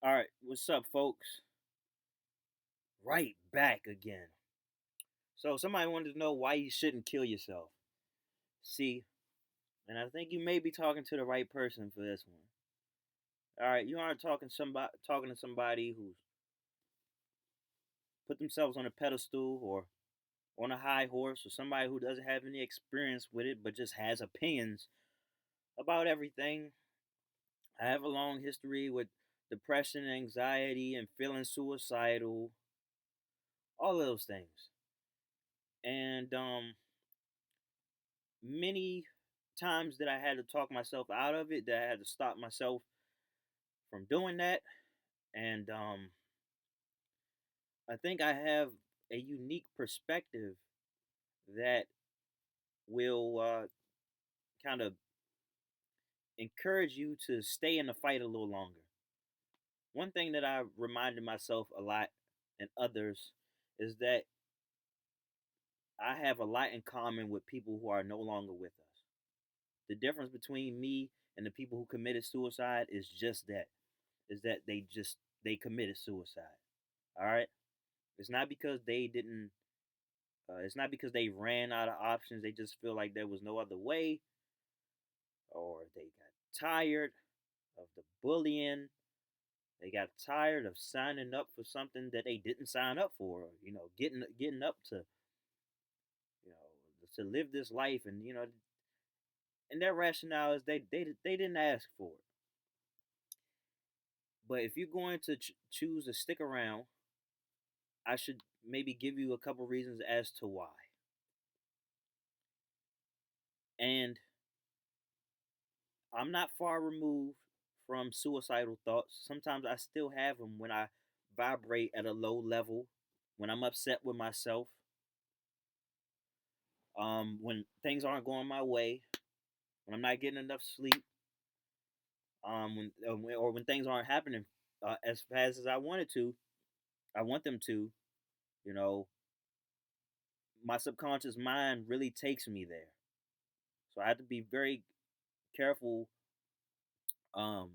All right, what's up, folks? Right back again. So, somebody wanted to know why you shouldn't kill yourself. See, and I think you may be talking to the right person for this one. All right, you aren't talking to somebody who's put themselves on a pedestal or on a high horse, or somebody who doesn't have any experience with it but just has opinions about everything. I have a long history with depression, anxiety, and feeling suicidal, all of those things. And many times that I had to talk myself out of it, that I had to stop myself from doing that. And I think I have a unique perspective that will kind of encourage you to stay in the fight a little longer. One thing that I reminded myself a lot and others is that I have a lot in common with people who are no longer with us. The difference between me and the people who committed suicide is just that, is that they committed suicide. All right. It's not because they didn't. It's not because they ran out of options. They just feel like there was no other way, or they got tired of the bullying. They got tired of signing up for something that they didn't sign up for. Getting up to you know to live this life, and and their rationale is they didn't ask for it. But if you're going to choose to stick around, I should maybe give you a couple reasons as to why. And I'm not far removed from suicidal thoughts. Sometimes I still have them when I vibrate at a low level, when I'm upset with myself, when things aren't going my way, when I'm not getting enough sleep, or when things aren't happening as fast as I want them to. You know, my subconscious mind really takes me there, so I have to be very careful um,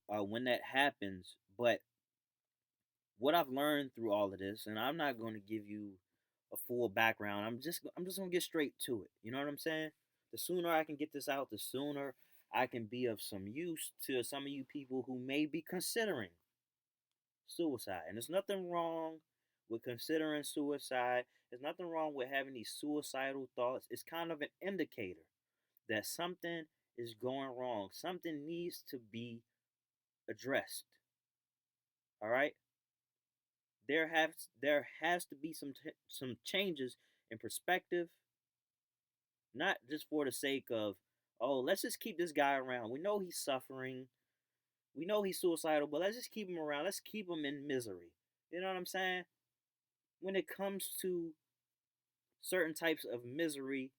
when that happens. But what I've learned through all of this, and I'm not going to give you a full background. I'm just going to get straight to it. You know what I'm saying? The sooner I can get this out, the sooner I can be of some use to some of you people who may be considering suicide. And there's nothing wrong with considering suicide. There's nothing wrong with having these suicidal thoughts. It's kind of an indicator that something is going wrong. Something needs to be addressed. All right? There has to be some changes in perspective, not just for the sake of, oh, let's just keep this guy around. We know he's suffering. We know he's suicidal, but let's just keep him around. Let's keep him in misery. You know what I'm saying? When it comes to certain types of misery,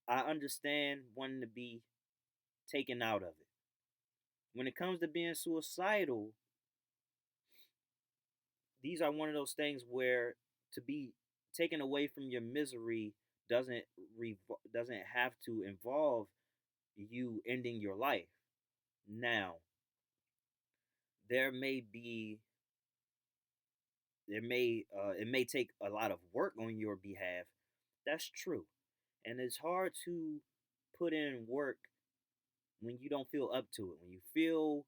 I understand wanting to be taken out of it. When it comes to being suicidal, these are one of those things where to be taken away from your misery doesn't doesn't have to involve you ending your life. Now, there may be it may take a lot of work on your behalf. That's true. And it's hard to put in work when you don't feel up to it. When you feel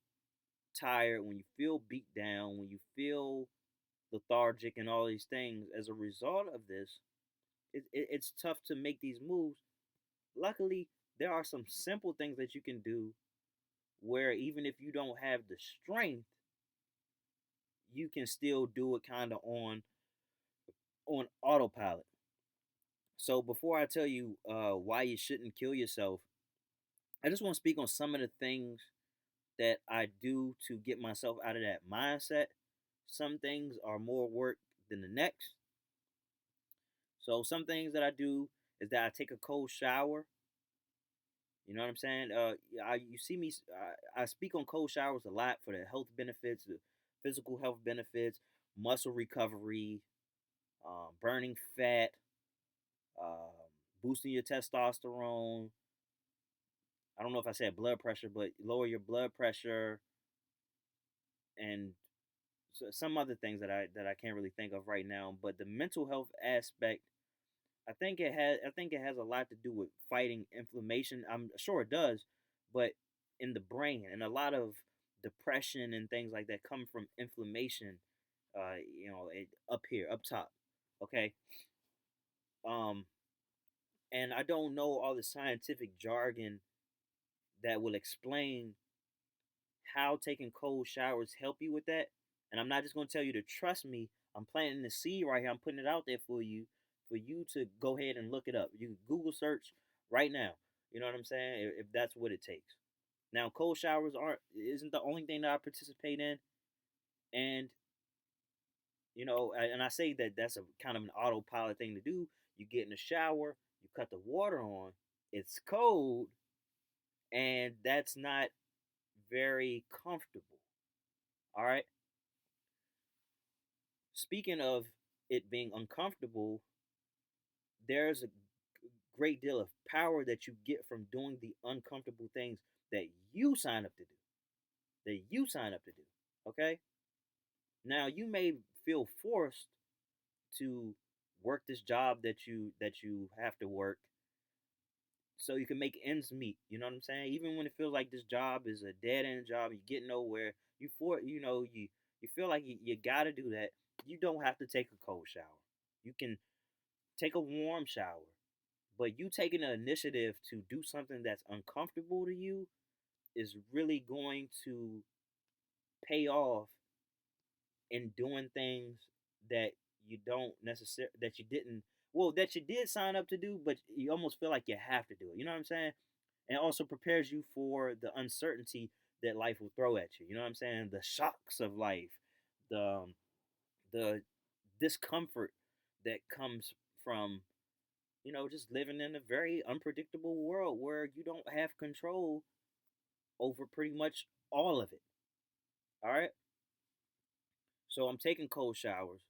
tired, when you feel beat down, when you feel lethargic and all these things as a result of this, it's tough to make these moves. Luckily, there are some simple things that you can do where even if you don't have the strength, you can still do it kind of on autopilot. So before I tell you why you shouldn't kill yourself, I just want to speak on some of the things that I do to get myself out of that mindset. Some things are more work than the next. So some things that I do is that I take a cold shower. You know what I'm saying? You see me. I speak on cold showers a lot for the health benefits, the physical health benefits, muscle recovery, burning fat, boosting your testosterone. I don't know if I said blood pressure, but lower your blood pressure, and some other things that I can't really think of right now. But the mental health aspect, I think it has a lot to do with fighting inflammation. I'm sure it does, but in the brain, and a lot of depression and things like that come from inflammation. Up here, up top. Okay. Um, and I don't know all the scientific jargon that will explain how taking cold showers help you with that. And I'm not just going to tell you to trust me. I'm planting the seed right here. I'm putting it out there for you to go ahead and look it up. You can Google search right now. You know what I'm saying? If that's what it takes. Now, cold showers aren't isn't the only thing that I participate in, and and I say that that's a kind of an autopilot thing to do. You get in the shower, you cut the water on, it's cold, and that's not very comfortable. All right. Speaking of it being uncomfortable, there's a great deal of power that you get from doing the uncomfortable things that you sign up to do. That you sign up to do. Okay? Now you may feel forced to work this job that you have to work so you can make ends meet. You know what I'm saying? Even when it feels like this job is a dead end job, you get nowhere. You feel like you gotta do that. You don't have to take a cold shower. You can take a warm shower. But you taking the initiative to do something that's uncomfortable to you is really going to pay off in doing things that you don't necessarily that you didn't that you did sign up to do, but you almost feel like you have to do it. You know what I'm saying? And it also prepares you for the uncertainty that life will throw at you. You know what I'm saying? The shocks of life, the the discomfort that comes from just living in a very unpredictable world where you don't have control over pretty much all of it. All right. So I'm taking cold showers,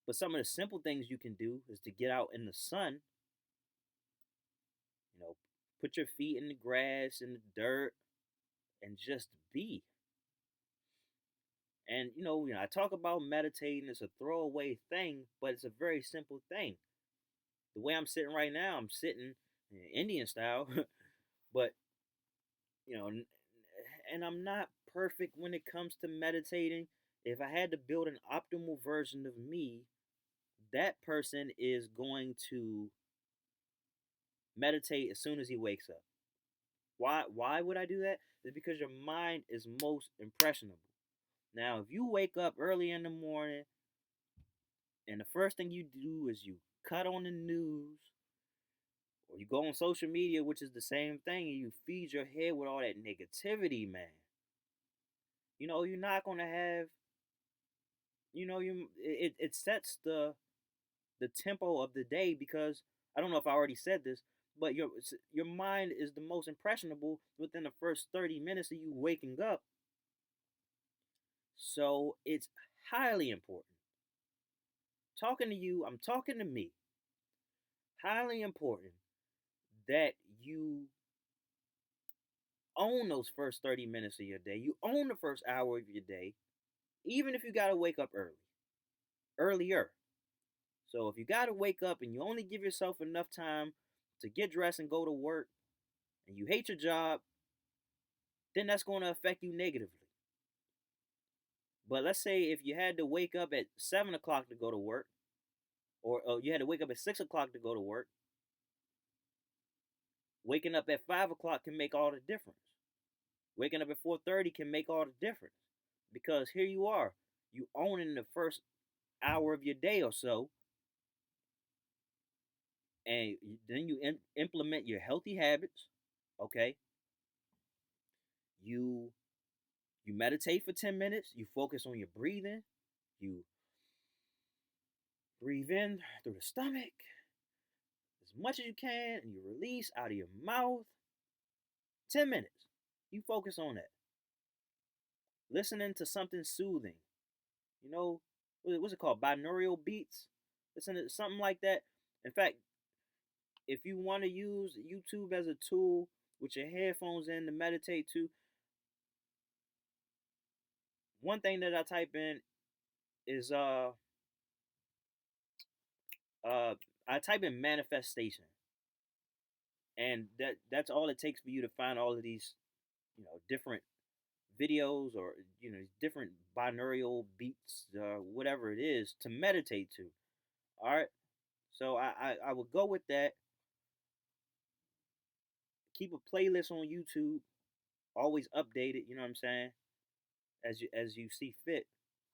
but some of the simple things you can do is to get out in the sun. You know, put your feet in the grass, in the dirt, and just be. And I talk about meditating as a throwaway thing, but it's a very simple thing. The way I'm sitting right now, I'm sitting Indian style, but you know, and I'm not perfect when it comes to meditating. If I had to build an optimal version of me, that person is going to meditate as soon as he wakes up. Why would I do that? It's because your mind is most impressionable. Now, if you wake up early in the morning and the first thing you do is you cut on the news or you go on social media, which is the same thing, and you feed your head with all that negativity, man. You're not gonna have it sets the tempo of the day because I don't know if I already said this, but your mind is the most impressionable within the first 30 minutes of you waking up. So it's highly important. Talking to you, I'm talking to me. Highly important that you own those first 30 minutes of your day. You own the first hour of your day, even if you got to wake up earlier. So if you got to wake up and you only give yourself enough time to get dressed and go to work and you hate your job, then that's going to affect you negatively. But let's say if you had to wake up at 7 o'clock to go to work, or you had to wake up at 6 o'clock to go to work, waking up at 5 o'clock can make all the difference. Waking up at 4:30 can make all the difference. Because here you are, you own in the first hour of your day or so, and then you implement your healthy habits. Okay, you you meditate for 10 minutes. You focus on your breathing. You breathe in through the stomach as much as you can, and you release out of your mouth. 10 minutes. You focus on that. Listening to something soothing. You know, what's it called? Binaural beats. Listen to something like that. In fact, if you want to use YouTube as a tool with your headphones in to meditate to, one thing that I type in is uh I type in manifestation, and that's all it takes for you to find all of these, different videos, or different binaural beats, whatever it is to meditate to. All right, so I would go with that. Keep a playlist on YouTube, always update it. You know what I'm saying? As you see fit,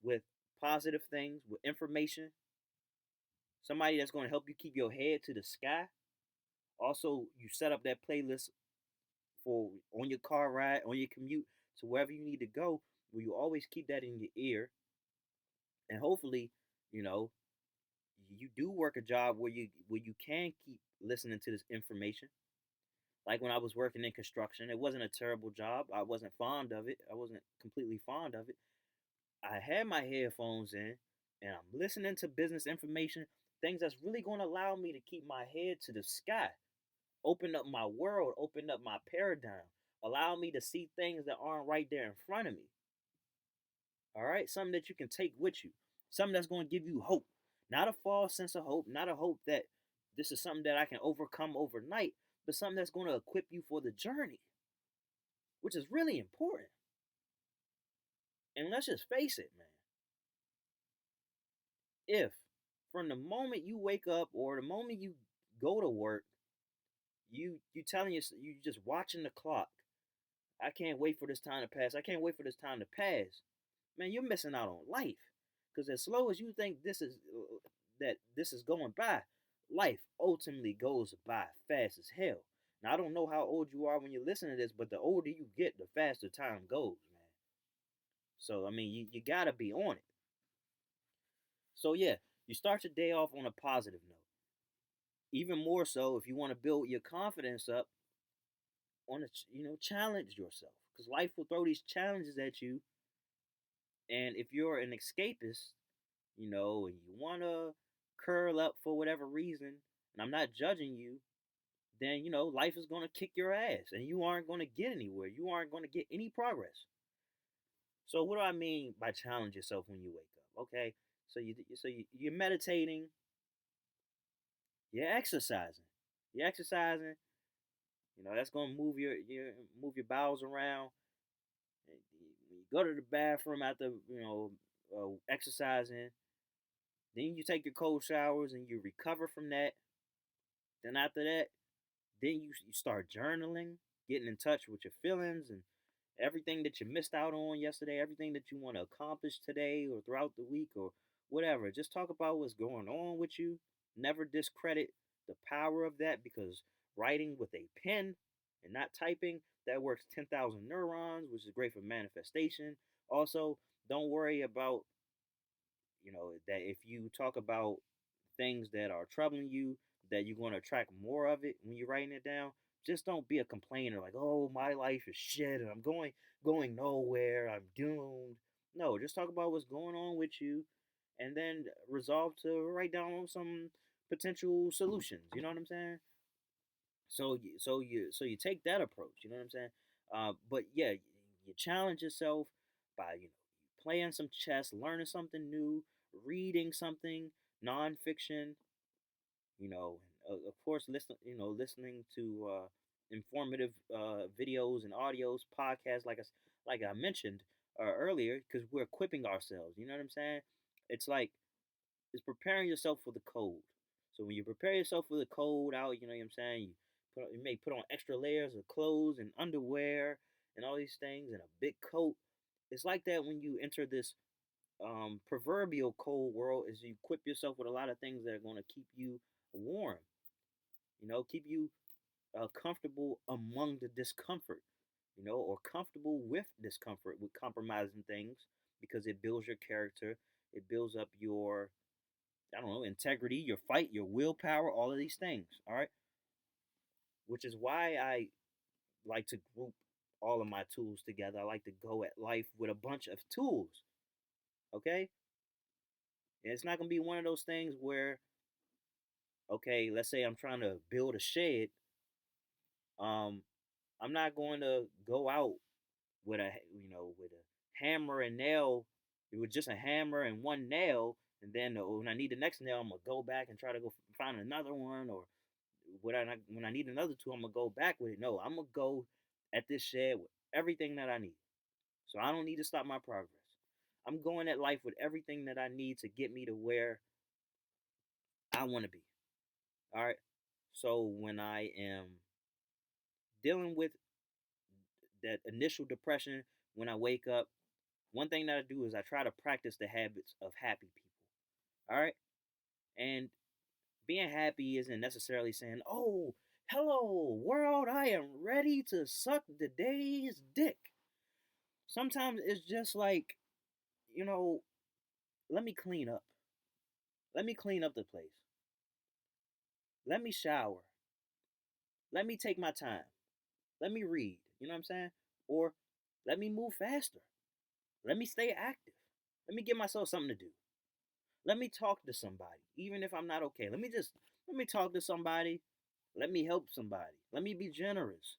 with positive things, with information, somebody that's going to help you keep your head to the sky. Also, you set up that playlist for on your car ride, on your commute to wherever you need to go, where you always keep that in your ear, and hopefully, you know, you do work a job where you can keep listening to this information. Like when I was working in construction, it wasn't a terrible job. I wasn't fond of it. I wasn't completely fond of it. I had my headphones in, and I'm listening to business information, things that's really going to allow me to keep my head to the sky, open up my world, open up my paradigm, allow me to see things that aren't right there in front of me. All right, something that you can take with you, something that's going to give you hope, not a false sense of hope, not a hope that this is something that I can overcome overnight, but something that's going to equip you for the journey, which is really important. And let's just face it, man. If from the moment you wake up or the moment you go to work, you telling you just watching the clock. I can't wait for this time to pass. I can't wait for this time to pass. Man, you're missing out on life. Because as slow as you think this is going by, life ultimately goes by fast as hell. Now I don't know how old you are when you listen to this, but the older you get, the faster time goes, man. So I mean, you gotta be on it. So yeah, you start your day off on a positive note. Even more so if you want to build your confidence up on a challenge yourself, because life will throw these challenges at you. And if you're an escapist, and you want to curl up for whatever reason, and I'm not judging you, then life is going to kick your ass and you aren't going to get anywhere, you aren't going to get any progress. So what do I mean by challenge yourself when you wake up? Okay, you're meditating, you're exercising. That's gonna move your bowels around. And when you go to the bathroom after exercising, then you take your cold showers and you recover from that. Then after that, then you start journaling, getting in touch with your feelings and everything that you missed out on yesterday, everything that you want to accomplish today or throughout the week or whatever. Just talk about what's going on with you. Never discredit the power of that, because writing with a pen and not typing, that works 10,000 neurons, which is great for manifestation. Also, don't worry about, that if you talk about things that are troubling you, that you're going to attract more of it when you're writing it down. Just don't be a complainer like, oh, my life is shit and I'm going nowhere, I'm doomed. No, just talk about what's going on with you, and then resolve to write down some potential solutions. You know what I'm saying? So you take that approach. You know what I'm saying? But yeah, you challenge yourself by playing some chess, learning something new, reading something nonfiction, of course, listening to informative videos and audios, podcasts, like I mentioned earlier, because we're equipping ourselves. You know what I'm saying? It's like it's preparing yourself for the cold. So when you prepare yourself for the cold out, you know what I'm saying? You may put on extra layers of clothes and underwear and all these things and a big coat. It's like that when you enter this proverbial cold world, is you equip yourself with a lot of things that are going to keep you warm, keep you comfortable among the discomfort, or comfortable with discomfort, with compromising things, because it builds your character, it builds up your, I don't know, integrity, your fight, your willpower, all of these things. All right, which is why I like to group all of my tools together. I like to go at life with a bunch of tools. Okay, and it's not gonna be one of those things where, okay, let's say I'm trying to build a shed. Um, I'm not going to go out with a hammer and nail. It was just a hammer and one nail, and then when I need the next nail, I'm gonna go back and try to go find another one, or when I need another tool, I'm gonna go back with it. No, I'm gonna go at this shed with everything that I need, so I don't need to stop my progress. I'm going at life with everything that I need to get me to where I want to be. All right. So when I am dealing with that initial depression, when I wake up, one thing that I do is I try to practice the habits of happy people. All right. And being happy isn't necessarily saying, "Oh, hello, world, I am ready to suck the day's dick." Sometimes it's just like, you know, let me clean up. Let me clean up the place. Let me shower. Let me take my time. Let me read. You know what I'm saying? Or let me move faster. Let me stay active. Let me give myself something to do. Let me talk to somebody, even if I'm not okay. Let me talk to somebody. Let me help somebody. Let me be generous.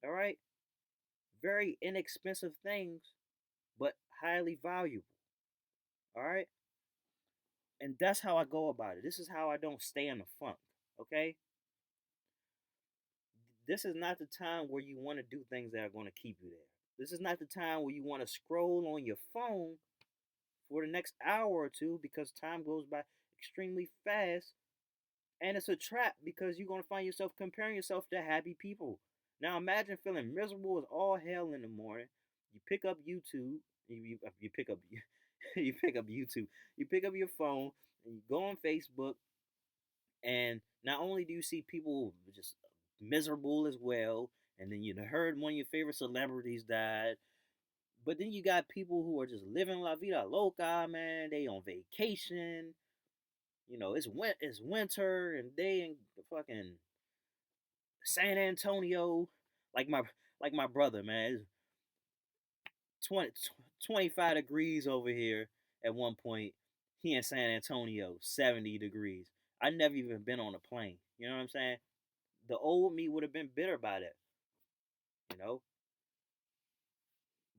All right? Very inexpensive things, but highly valuable. All right? And that's how I go about it. This is how I don't stay in the funk. Okay? This is not the time where you want to do things that are going to keep you there. This is not the time where you want to scroll on your phone for the next hour or two because time goes by extremely fast. And it's a trap because you're going to find yourself comparing yourself to happy people. Now imagine feeling miserable as all hell in the morning. You pick up YouTube. You pick up you pick up YouTube. You pick up your phone and you go on Facebook, and not only do you see people just miserable as well, and then you heard one of your favorite celebrities died, but then you got people who are just living la vida loca, man. They on vacation. It's winter, and they in the fucking San Antonio, like my brother, man. It's 20, 25 degrees over here at one point. He in San Antonio, 70 degrees. I never even been on a plane. You know what I'm saying? The old me would have been bitter by that, you know.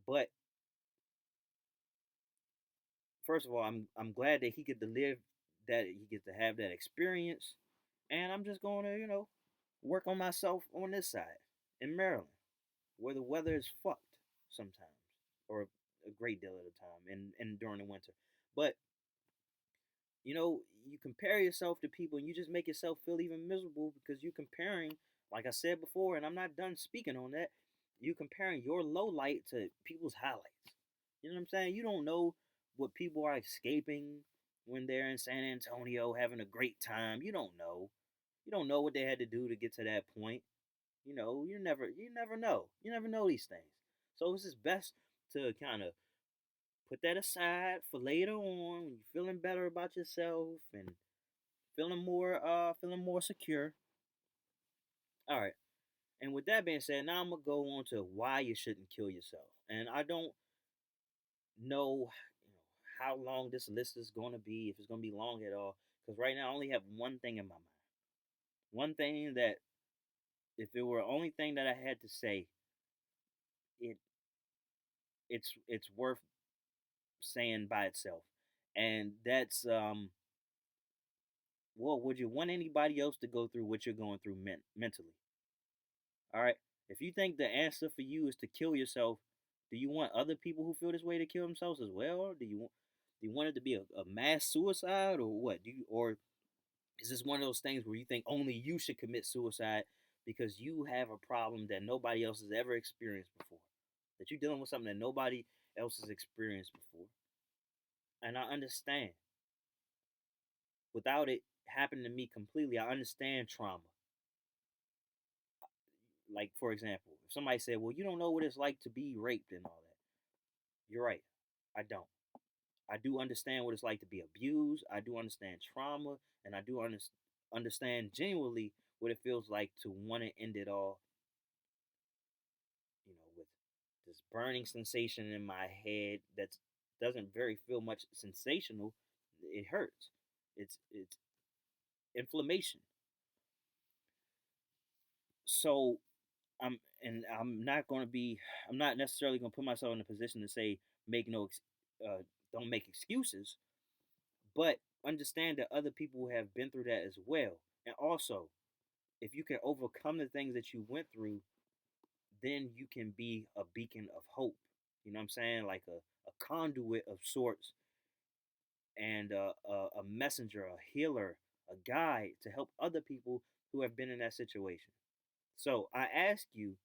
But first of all, I'm glad that he get to live that he gets to have that experience, and I'm just going to work on myself on this side in Maryland, where the weather is fucked sometimes, or a great deal of the time, and during the winter. But you compare yourself to people, and you just make yourself feel even miserable because you're comparing, like I said before, and I'm not done speaking on that. You comparing your low light to people's highlights. You know what I'm saying? You don't know what people are escaping when they're in San Antonio having a great time. You don't know. You don't know what they had to do to get to that point. You never know. You never know these things. So it's just best to kind of put that aside for later on when you're feeling better about yourself and feeling more secure. All right. And with that being said, now I'm gonna go on to why you shouldn't kill yourself. And I don't know, how long this list is gonna be, if it's gonna be long at all. Because right now I only have one thing in my mind. One thing that, if it were the only thing that I had to say, it it's worth saying by itself. And that's well, would you want anybody else to go through what you're going through mentally? All right. If you think the answer for you is to kill yourself, do you want other people who feel this way to kill themselves as well? Or do you want it to be a mass suicide, or what? Or is this one of those things where you think only you should commit suicide because you have a problem that nobody else has ever experienced before? That you're dealing with something that nobody else has experienced before. And I understand. Without it happening to me completely, I understand trauma. Like, for example, if somebody said, "Well, you don't know what it's like to be raped and all that," you're right. I don't. I do understand what it's like to be abused. I do understand trauma, and I do understand genuinely what it feels like to want to end it all. With this burning sensation in my head that doesn't very feel much sensational. It hurts. It's inflammation. So I'm not going to be. I'm not necessarily going to put myself in a position to say make no, don't make excuses, but understand that other people have been through that as well. And also, if you can overcome the things that you went through, then you can be a beacon of hope. You know what I'm saying? Like a conduit of sorts, and a messenger, a healer, a guide to help other people who have been in that situation. So I ask you,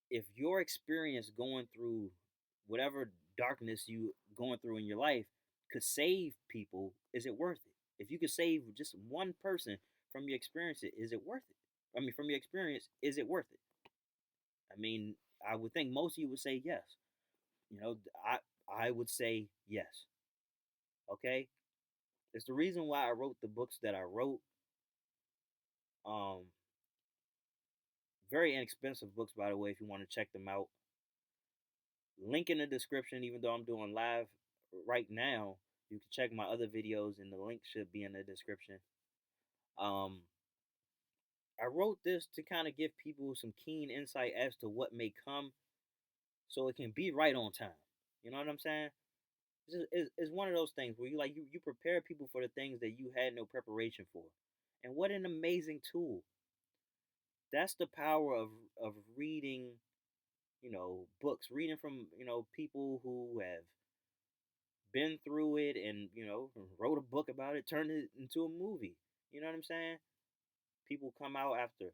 if your experience going through whatever darkness you going through in your life could save people, is it worth it? If you could save just one person from your experience, is it worth it? I mean, from your experience, is it worth it? I mean, I would think most of you would say yes. You know, I would say yes. Okay, it's the reason why I wrote the books that I wrote. Um, Very inexpensive books, by the way, if you want to check them out. Link in the description, even though I'm doing live right now. You can check my other videos, and the link should be in the description. Um, I wrote this to kind of give people some keen insight as to what may come, so it can be right on time. You know what I'm saying? It's one of those things where you prepare people for the things that you had no preparation for, and what an amazing tool! That's the power of reading, books, reading from people who have been through it, and wrote a book about it, turned it into a movie. You know what I'm saying? People come out after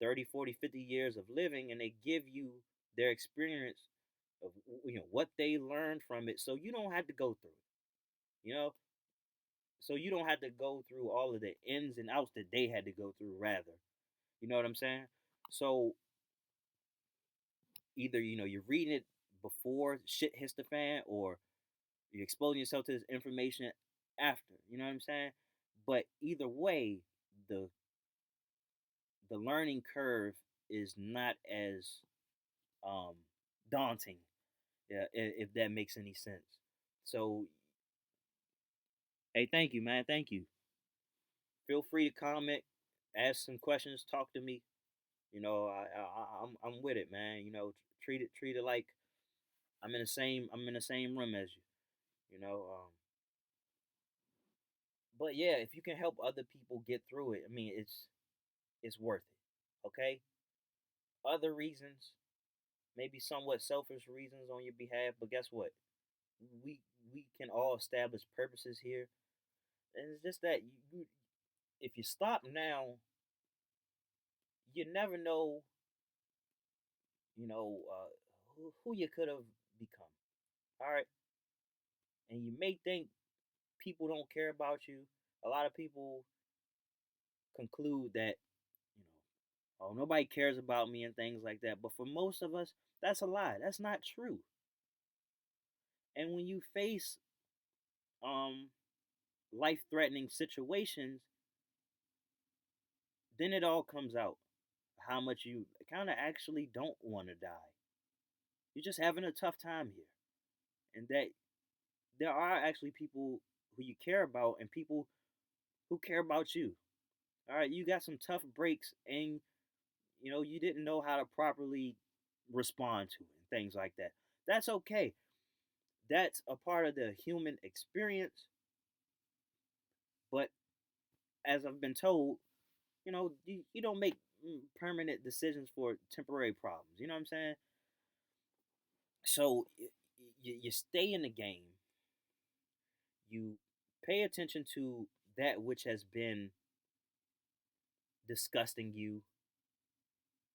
30, 40, 50 years of living, and they give you their experience of what they learned from it, so you don't have to go through it. So you don't have to go through all of the ins and outs that they had to go through, rather. You know what I'm saying? So either you're reading it before shit hits the fan, or you're exposing yourself to this information after. You know what I'm saying? But either way, the the learning curve is not as um daunting. Yeah, if that makes any sense. So, hey, thank you, man. Thank you. Feel free to comment, ask some questions, talk to me. I'm with it, man. Treat it like I'm in the same room as you. You know, but yeah, if you can help other people get through it, I mean, it's worth it. Okay. Other reasons, maybe somewhat selfish reasons on your behalf, but guess what? We we can all establish purposes here, and it's just that if you stop now, you never know, who you could have become. All right, and you may think people don't care about you. A lot of people conclude that, oh, nobody cares about me and things like that. But for most of us, that's a lie. That's not true. And when you face um life-threatening situations, then it all comes out. How much you kind of actually don't want to die. You're just having a tough time here. And that there are actually people who you care about, and people who care about you. All right, you got some tough breaks, and you didn't know how to properly respond to it and things like that. That's okay. That's a part of the human experience. But as I've been told, you don't make permanent decisions for temporary problems. You know what I'm saying? So you stay in the game. You pay attention to that which has been disgusting you,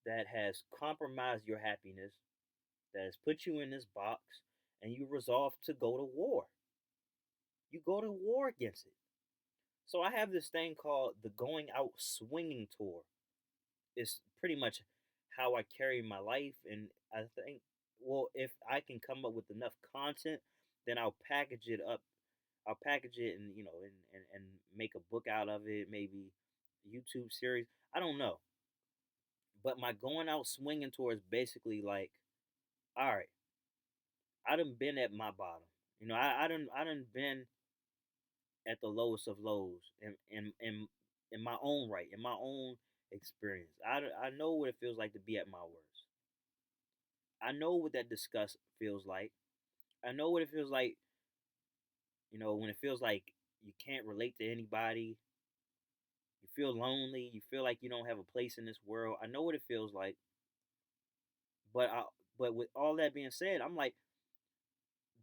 that has compromised your happiness, that has put you in this box, and you resolve to go to war. You go to war against it. So I have this thing called the Going Out Swinging Tour. It's pretty much how I carry my life, and I think, well, if I can come up with enough content, then I'll package it up. I'll package it and and make a book out of it, maybe a YouTube series. I don't know, but my Going Out Swinging Tour is basically like, all right, I done been at my bottom. I done been at the lowest of lows in my own right, in my own experience. I know what it feels like to be at my worst. I know what that disgust feels like. I know what it feels like, when it feels like you can't relate to anybody, you feel lonely, you feel like you don't have a place in this world. I know what it feels like. But but with all that being said, I'm like,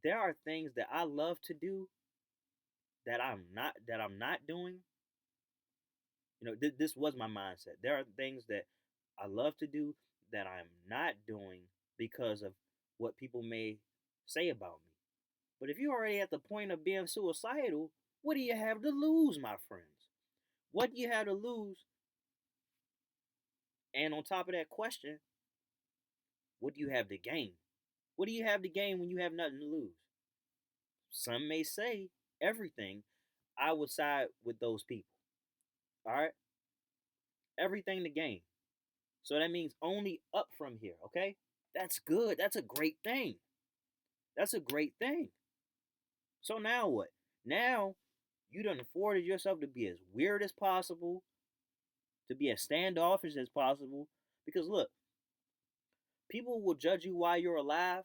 there are things that I love to do that I'm not doing. This was my mindset. There are things that I love to do that I'm not doing because of what people may say about me. But if you're already at the point of being suicidal, what do you have to lose, my friends? What do you have to lose? And on top of that question, what do you have to gain? What do you have to gain when you have nothing to lose? Some may say everything. I would side with those people. All right? Everything to gain. So that means only up from here, okay? That's good. That's a great thing. That's a great thing. So now what? Now you done afforded yourself to be as weird as possible, to be as standoffish as possible. Because look, people will judge you while you're alive,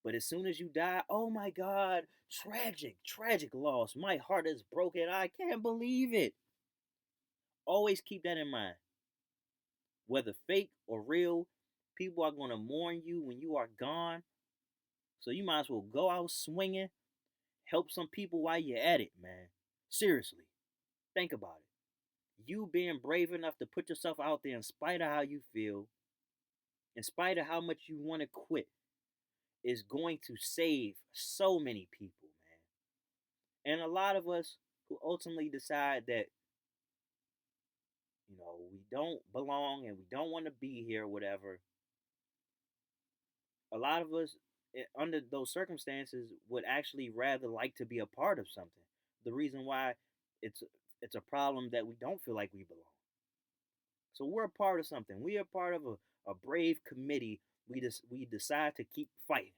but as soon as you die, oh my God, tragic, tragic loss. My heart is broken. I can't believe it. Always keep that in mind. Whether fake or real, people are going to mourn you when you are gone. So you might as well go out swinging, help some people while you're at it, man. Seriously, think about it. You being brave enough to put yourself out there in spite of how you feel, in spite of how much you want to quit, is going to save so many people, man. And a lot of us who ultimately decide that, we don't belong and we don't want to be here, whatever, a lot of us under those circumstances would actually rather like to be a part of something. The reason why it's it's a problem that we don't feel like we belong. So we're a part of something. We are part of a brave committee. We decide to keep fighting.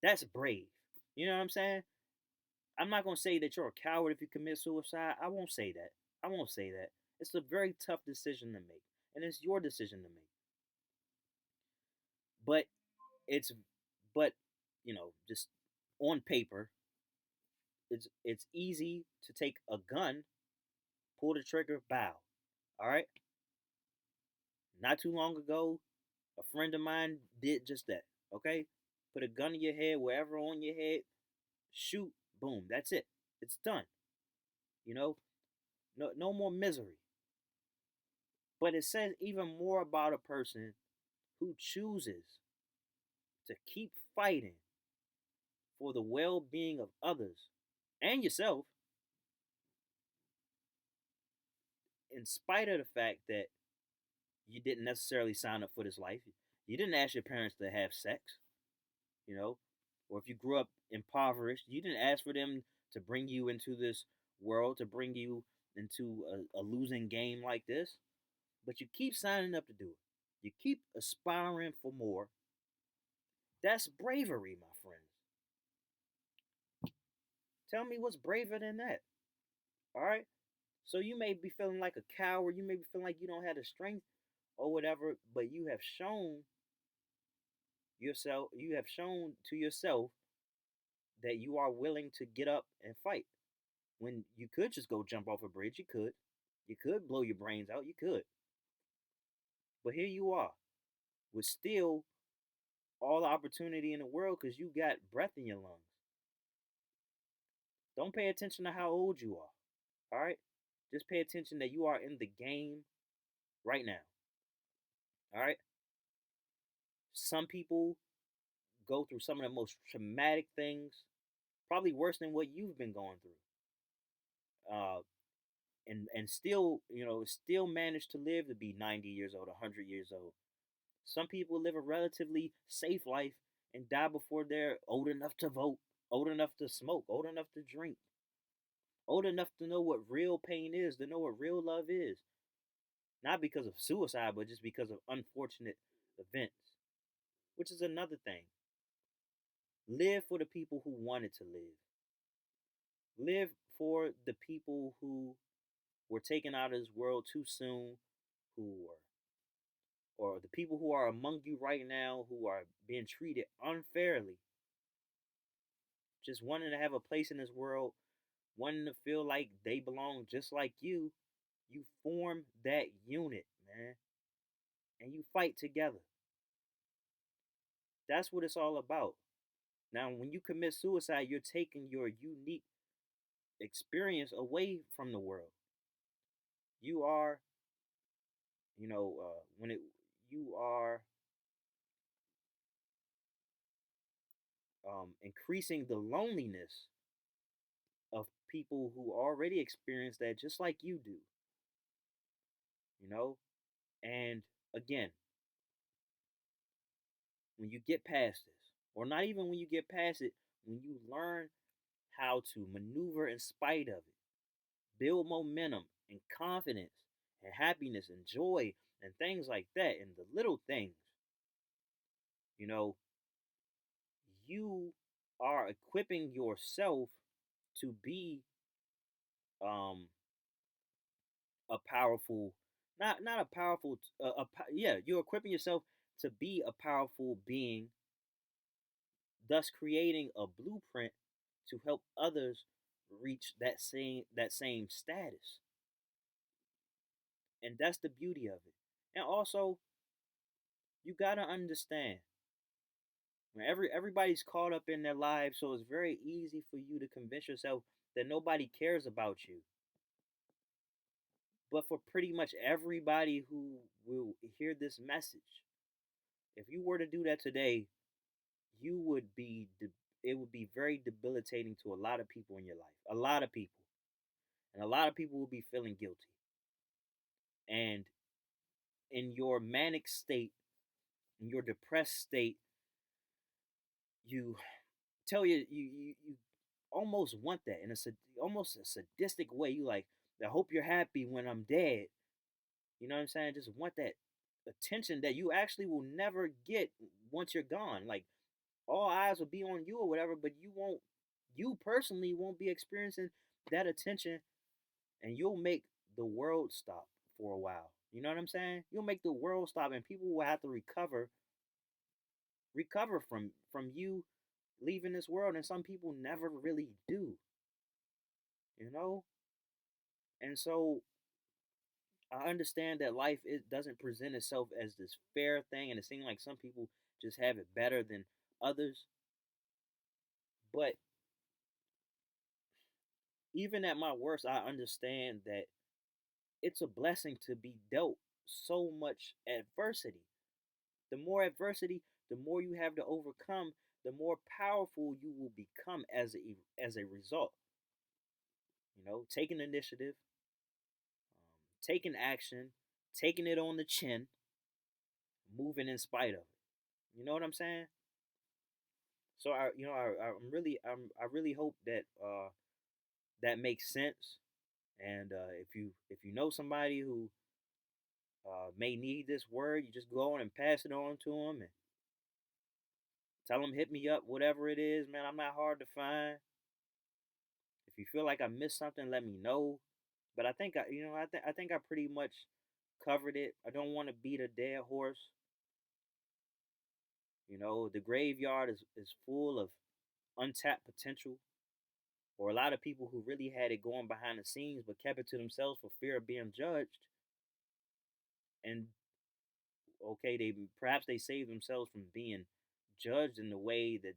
That's brave. You know what I'm saying? I'm not gonna say that you're a coward if you commit suicide. I won't say that. I won't say that. It's a very tough decision to make, and it's your decision to make. But it's but just on paper, it's easy to take a gun, pull the trigger, bow. All right. Not too long ago, a friend of mine did just that. Okay, put a gun in your head, wherever on your head, shoot, boom. That's it. It's done. You know, no more misery. But it says even more about a person who chooses to keep fighting for the well-being of others and yourself, in spite of the fact that you didn't necessarily sign up for this life. You didn't ask your parents to have sex, you know, or if you grew up impoverished, you didn't ask for them to bring you into this world, to bring you into a losing game like this. But you keep signing up to do it. You keep aspiring for more. That's bravery, my friends. Tell me what's braver than that. All right. So you may be feeling like a coward. You may be feeling like you don't have the strength or whatever, but you have shown to yourself that you are willing to get up and fight. When you could just go jump off a bridge, you could. You could blow your brains out, you could. But here you are with still all the opportunity in the world because you got breath in your lungs. Don't pay attention to how old you are. All right? Just pay attention that you are in the game right now. All right? Some people go through some of the most traumatic things, probably worse than what you've been going through. And still still manage to live to be 90 years old, 100 years old. Some people live a relatively safe life and die before they're old enough to vote, old enough to smoke, old enough to drink, old enough to know what real pain is, to know what real love is. Not because of suicide, but just because of unfortunate events. Which is another thing. Live for the people who wanted to live. Live for the people who were taken out of this world too soon who are or the people who are among you right now who are being treated unfairly, just wanting to have a place in this world, wanting to feel like they belong just like you form that unit, man, and you fight together. That's what it's all about. Now, when you commit suicide, you're taking your unique experience away from the world. You are, when it you are increasing the loneliness of people who already experience that just like you do, you know? And again, when you get past this, or not even when you get past it, when you learn how to maneuver in spite of it, build momentum and confidence and happiness and joy and things like that, and the little things, you know, you are equipping yourself to be um a powerful, not a powerful yeah, you're equipping yourself to be a powerful being, thus creating a blueprint to help others reach that same status. And that's the beauty of it. And also, you got to understand when everybody's caught up in their lives, so it's very easy for you to convince yourself that nobody cares about you. But for pretty much everybody who will hear this message, if you were to do that today, you would be it would be very debilitating to a lot of people in your life. A lot of people. And a lot of people will be feeling guilty. And in your manic state, in your depressed state, you you almost want that in almost a sadistic way. You like, I hope you're happy when I'm dead. You know what I'm saying? Just want that attention that you actually will never get once you're gone. Like, all eyes will be on you or whatever, but you personally won't be experiencing that attention, and you'll make the world stop for a while. You know what I'm saying? You'll make the world stop, and people will have to recover from you leaving this world, and some people never really do. You know, and so I understand that life it doesn't present itself as this fair thing, and it seems like some people just have it better than others. But even at my worst, I understand that it's a blessing to be dealt so much adversity. The more adversity, the more you have to overcome, the more powerful you will become as a result. Taking initiative, taking action, taking it on the chin, moving in spite of it. You know what I'm saying? So I really hope that that makes sense. And if you know somebody who may need this word, you just go on and pass it on to them and tell them, hit me up, whatever it is, man. I'm not hard to find. If you feel like I missed something, let me know. But I think I pretty much covered it. I don't want to beat a dead horse. The graveyard is full of untapped potential, or a lot of people who really had it going behind the scenes but kept it to themselves for fear of being judged. And okay, they perhaps they saved themselves from being judged in a way that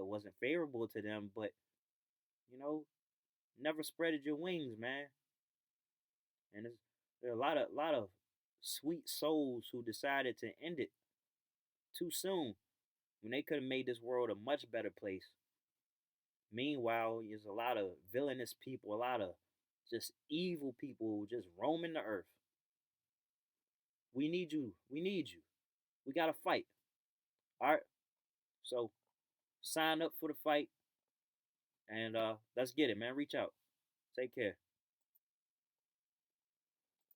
wasn't favorable to them, but you know, never spreaded your wings, man. And there are a lot of sweet souls who decided to end it too soon when they could have made this world a much better place. Meanwhile, there's a lot of villainous people, a lot of just evil people just roaming the earth. We need you. We need you. We gotta fight. All right. So sign up for the fight, and let's get it, man. Reach out. Take care.